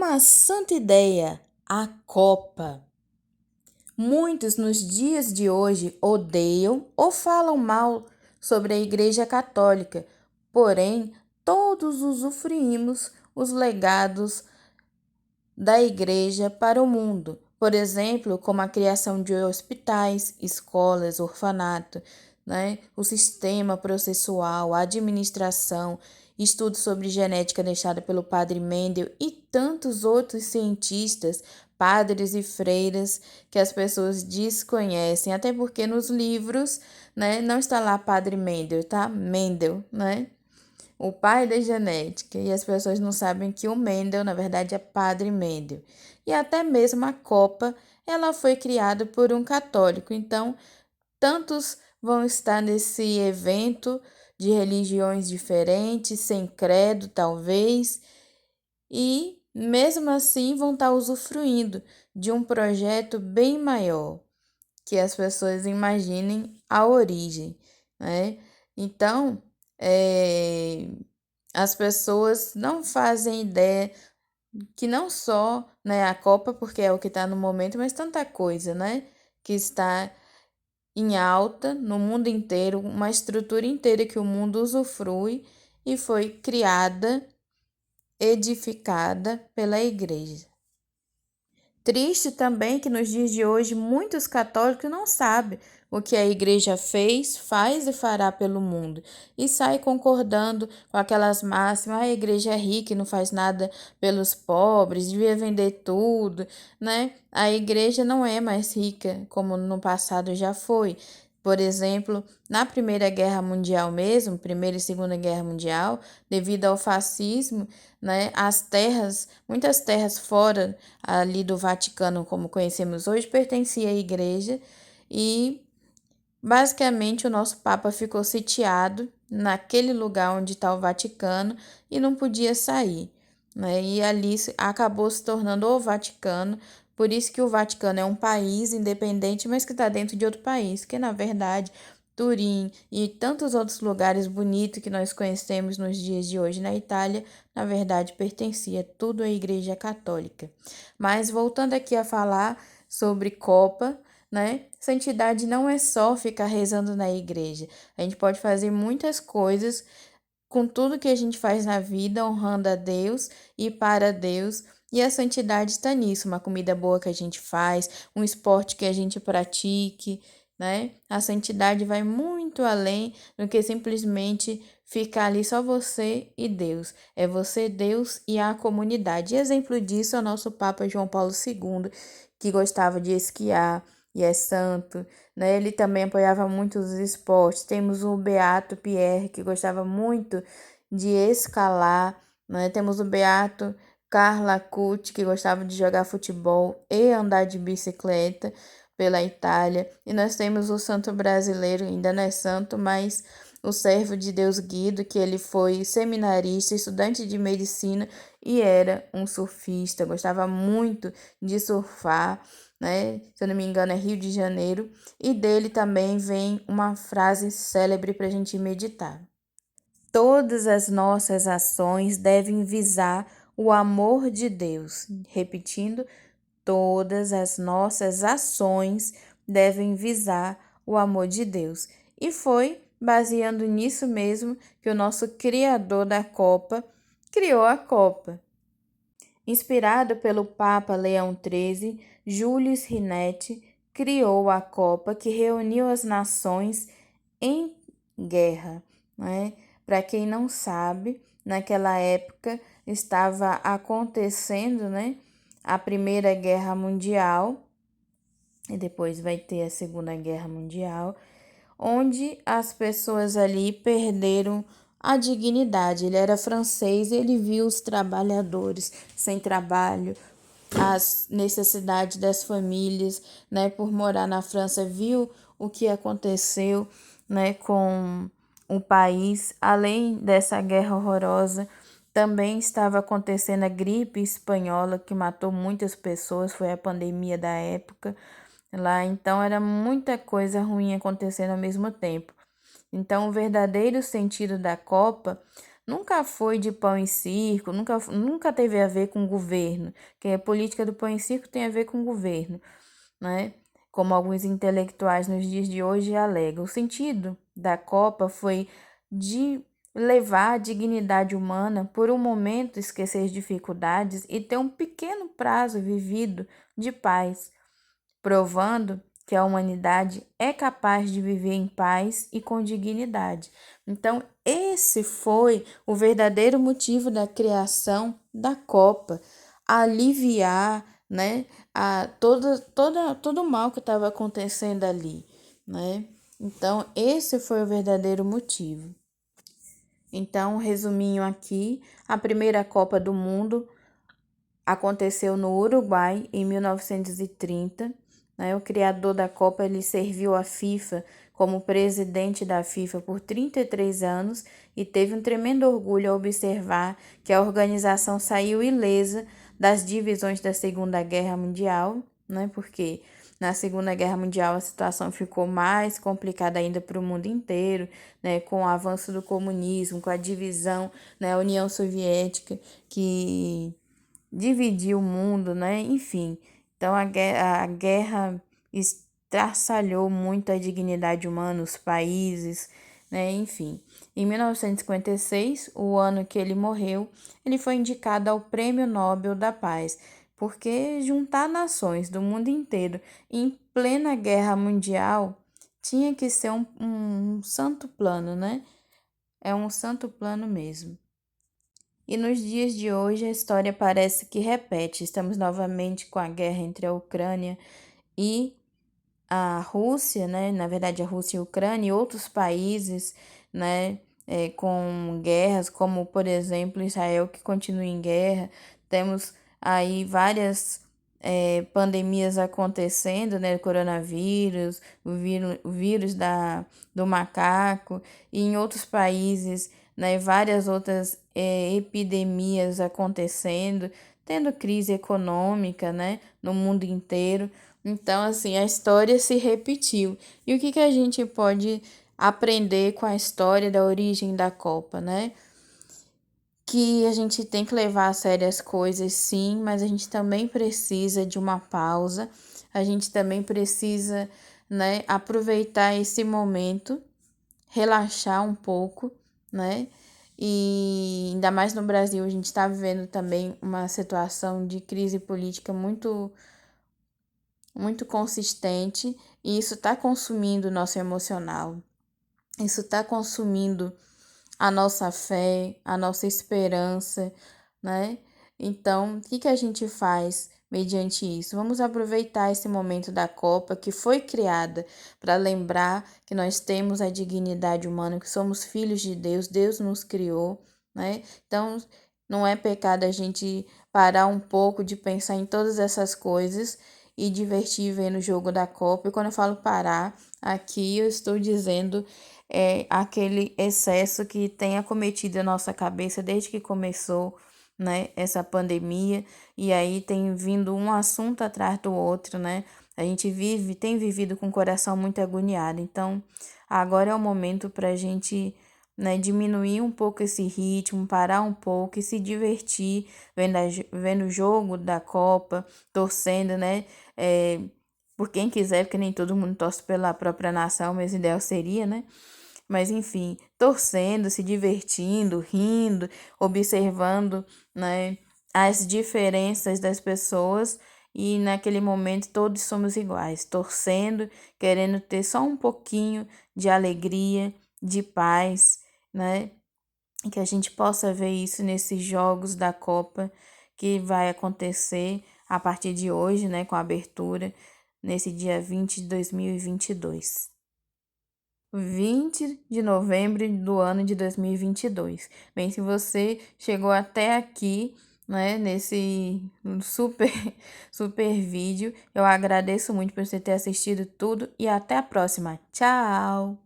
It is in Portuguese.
uma santa ideia, a Copa. Muitos nos dias de hoje odeiam ou falam mal sobre a Igreja Católica, porém, todos usufruímos os legados da Igreja para o mundo. Por exemplo, como a criação de hospitais, escolas, orfanato, o sistema processual, a administração, estudos sobre genética deixado pelo padre Mendel e tantos outros cientistas, padres e freiras que as pessoas desconhecem, até porque nos livros, não está lá padre Mendel, tá? Mendel, o pai da genética, e as pessoas não sabem que o Mendel, na verdade, é padre Mendel. E até mesmo a Copa, ela foi criada por um católico, então tantos vão estar nesse evento de religiões diferentes, sem credo talvez, e mesmo assim vão estar usufruindo de um projeto bem maior, que as pessoas imaginem a origem, né? Então, as pessoas não fazem ideia que não só, a Copa, porque é o que está no momento, mas tanta coisa, que está em alta no mundo inteiro, uma estrutura inteira que o mundo usufrui e foi criada, edificada pela igreja. Triste também que nos dias de hoje muitos católicos não sabem o que a igreja fez, faz e fará pelo mundo e sai concordando com aquelas máximas: a igreja é rica e não faz nada pelos pobres, devia vender tudo, A igreja não é mais rica como no passado já foi. Por exemplo, na Primeira Guerra Mundial mesmo, Primeira e Segunda Guerra Mundial, devido ao fascismo, as terras, muitas terras fora ali do Vaticano, como conhecemos hoje, pertencia à igreja e basicamente o nosso Papa ficou sitiado naquele lugar onde está o Vaticano e não podia sair, E ali acabou se tornando o Vaticano. Por isso que o Vaticano é um país independente, mas que está dentro de outro país, que na verdade Turim e tantos outros lugares bonitos que nós conhecemos nos dias de hoje na Itália, na verdade pertencia tudo à Igreja Católica. Mas voltando aqui a falar sobre Copa, Santidade não é só ficar rezando na igreja. A gente pode fazer muitas coisas com tudo que a gente faz na vida, honrando a Deus e para Deus. E a santidade está nisso, uma comida boa que a gente faz, um esporte que a gente pratique, A santidade vai muito além do que simplesmente ficar ali só você e Deus. É você, Deus e a comunidade. E exemplo disso é o nosso Papa João Paulo II, que gostava de esquiar e é santo, Ele também apoiava muito os esportes. Temos o Beato Pierre, que gostava muito de escalar, Temos o Beato Carla Cucci, que gostava de jogar futebol e andar de bicicleta pela Itália. E nós temos o santo brasileiro, ainda não é santo, mas o servo de Deus Guido, que ele foi seminarista, estudante de medicina e era um surfista, gostava muito de surfar, Se eu não me engano é Rio de Janeiro, e dele também vem uma frase célebre para a gente meditar. Todas as nossas ações devem visar o amor de Deus. Repetindo, todas as nossas ações devem visar o amor de Deus. E foi baseando nisso mesmo que o nosso criador da Copa criou a Copa. Inspirado pelo Papa Leão XIII, Julius Rinetti criou a Copa, que reuniu as nações em guerra. Para quem não sabe, naquela época estava acontecendo, a Primeira Guerra Mundial, e depois vai ter a Segunda Guerra Mundial, onde as pessoas ali perderam a dignidade. Ele era francês e ele viu os trabalhadores sem trabalho, as necessidades das famílias, por morar na França, viu o que aconteceu, com o país. Além dessa guerra horrorosa, também estava acontecendo a gripe espanhola, que matou muitas pessoas, foi a pandemia da época lá, então era muita coisa ruim acontecendo ao mesmo tempo. Então, o verdadeiro sentido da Copa nunca foi de pão e circo, nunca teve a ver com o governo, que a política do pão e circo tem a ver com o governo, né? Como alguns intelectuais nos dias de hoje alegam. O sentido da Copa foi de levar a dignidade humana por um momento, esquecer as dificuldades e ter um pequeno prazo vivido de paz, provando que a humanidade é capaz de viver em paz e com dignidade. Então, esse foi o verdadeiro motivo da criação da Copa, aliviar, né, todo o mal que estava acontecendo ali, né? Então, esse foi o verdadeiro motivo. Então, resuminho aqui, a primeira Copa do Mundo aconteceu no Uruguai em 1930, né? O criador da Copa ele serviu a FIFA como presidente da FIFA por 33 anos e teve um tremendo orgulho ao observar que a organização saiu ilesa das divisões da Segunda Guerra Mundial, né? Porque na Segunda Guerra Mundial a situação ficou mais complicada ainda para o mundo inteiro, né? Com o avanço do comunismo, com a divisão, né? A União Soviética que dividiu o mundo, né? Enfim, então a guerra estraçalhou muito a dignidade humana, os países, né? Enfim, em 1956, o ano que ele morreu, ele foi indicado ao Prêmio Nobel da Paz, porque juntar nações do mundo inteiro em plena guerra mundial tinha que ser um santo plano, né? É um santo plano mesmo. E nos dias de hoje a história parece que repete. Estamos novamente com a guerra entre a Ucrânia e a Rússia, né? Na verdade, a Rússia e a Ucrânia e outros países, né? Com guerras, como por exemplo Israel que continua em guerra. Temos aí várias pandemias acontecendo, né? O coronavírus, o vírus do macaco, e em outros países, né? Várias outras epidemias acontecendo, tendo crise econômica, né? No mundo inteiro. Então, assim, a história se repetiu. E o que que a gente pode aprender com a história da origem da Copa, né? Que a gente tem que levar a sério as coisas, sim, mas a gente também precisa de uma pausa. A gente também precisa, né, aproveitar esse momento, relaxar um pouco, né? E ainda mais no Brasil, a gente está vivendo também uma situação de crise política muito consistente, e isso está consumindo o nosso emocional, isso está consumindo a nossa fé, a nossa esperança, né? Então, o que que a gente faz mediante isso? Vamos aproveitar esse momento da Copa que foi criada para lembrar que nós temos a dignidade humana, que somos filhos de Deus, Deus nos criou, né? Então, não é pecado a gente parar um pouco de pensar em todas essas coisas e divertir vendo o jogo da Copa. E quando eu falo parar, aqui eu estou dizendo aquele excesso que tem acometido a nossa cabeça desde que começou, né, essa pandemia, e aí tem vindo um assunto atrás do outro, né? A gente tem vivido com o coração muito agoniado. Então, agora é o momento para a gente, né, diminuir um pouco esse ritmo, parar um pouco e se divertir vendo o jogo da Copa, torcendo, né? Por quem quiser, porque nem todo mundo torce pela própria nação, mas o ideal seria, né? Mas enfim, torcendo, se divertindo, rindo, observando, né, as diferenças das pessoas, e naquele momento todos somos iguais, torcendo, querendo ter só um pouquinho de alegria, de paz, né? E que a gente possa ver isso nesses jogos da Copa que vai acontecer a partir de hoje, né, com a abertura nesse dia 20 de 2022. 20 de novembro do ano de 2022. Bem, se você chegou até aqui, né, nesse super, super vídeo, eu agradeço muito por você ter assistido tudo e até a próxima. Tchau!